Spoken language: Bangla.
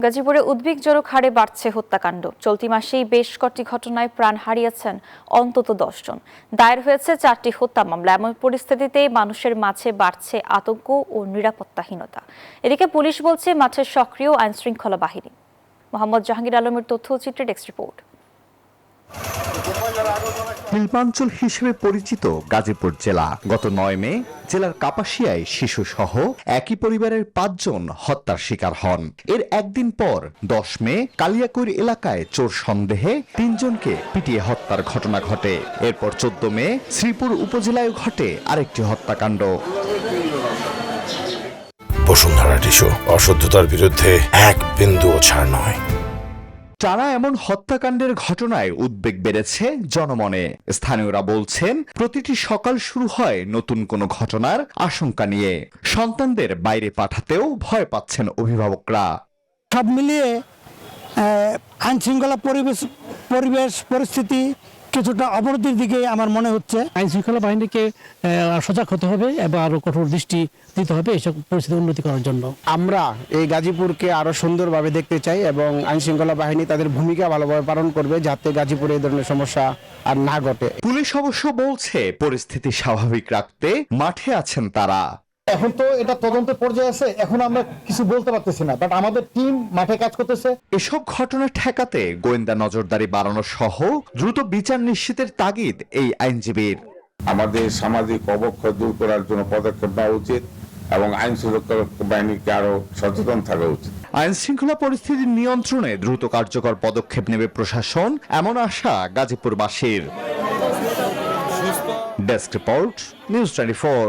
গাজীপুরে উদ্বেগজনক হারে বাড়ছে হত্যাকাণ্ড। চলতি মাসেই বেশ কটি ঘটনায় প্রাণ হারিয়েছেন অন্তত 10 জন। দায়ের হয়েছে 4টি হত্যা মামলা। এমন পরিস্থিতিতে মানুষের মাঝে বাড়ছে আতঙ্ক ও নিরাপত্তাহীনতা। এদিকে পুলিশ বলছে মাঠে সক্রিয় আইনশৃঙ্খলা বাহিনী। মোহাম্মদ জাহাঙ্গীর আলমের তথ্যচিত্রে ডেস্ক রিপোর্ট। শিল্পাঞ্চল হিসেবে পরিচিত গাজীপুর জেলা গত 9 মে জেলার কাপাসিয়ায় শিশু সহ একই পরিবারের 5 জন হত্যার শিকার হন। এর একদিন পর 10 মে কালিয়াকৈর এলাকায় চোর সন্দেহে 3 জনকে পিটিয়ে হত্যার ঘটনা ঘটে। এরপর 14 মে শ্রীপুর উপজেলায় ঘটে আরেকটি হত্যাকাণ্ড। বসুন্ধরা টিস্যু অশুদ্ধতার বিরুদ্ধে এক বিন্দুও ছাড় নয়। টানা এমন হত্যাকাণ্ডের ঘটনায় উদ্বেগ বেড়েছে জনমনে। স্থানীয়রা বলছেন প্রতিটি সকাল শুরু হয় নতুন কোনো ঘটনার আশঙ্কা নিয়ে। সন্তানদের বাইরে পাঠাতেও ভয় পাচ্ছেন অভিভাবকরা। সব মিলিয়ে আইন শৃঙ্খলা পরিবেশ পরিস্থিতি কিছুটা অবনতির দিকে আমার মনে হচ্ছে। আইন শৃঙ্খলা বাহিনীকে সজাগ হতে হবে এবং আরো কঠোর দৃষ্টি দিতে হবে এইসব পরিস্থিতি উন্নতি করার জন্য। আমরা এই গাজীপুরকে আরো সুন্দরভাবে দেখতে চাই এবং আইন শৃঙ্খলা বাহিনী তাদের ভূমিকা ভালোভাবে পালন করবে যাতে গাজীপুরে এই ধরনের সমস্যা আর না ঘটে। পুলিশ অবশ্য বলছে পরিস্থিতি স্বাভাবিক রাখতে মাঠে আছেন তারা। এখন তো এটা তদন্তের পর্যায়ে আছে, এখন আমরা কিছু বলতে পারতেছি না, বাট আমাদের টিম মাঠে কাজ করতেছে। এসব ঘটনা ঠেকাতে গোয়েন্দা নজরদারি বাড়ানো সহ দ্রুত বিচার নিশ্চিতের তাগিদ এই আইনজীবীর। আমাদের সামাজিক অবক্ষয় দূর করার জন্য পদক্ষেপ নেওয়া উচিত এবং আইন শৃঙ্খলা বাহিনীকে আরো সচেতন থাকা উচিত। আইন শৃঙ্খলা পরিস্থিতি নিয়ন্ত্রণে দ্রুত কার্যকর পদক্ষেপ নেবে প্রশাসন, এমন আশা গাজীপুরবাসীর। Desk report, news 24।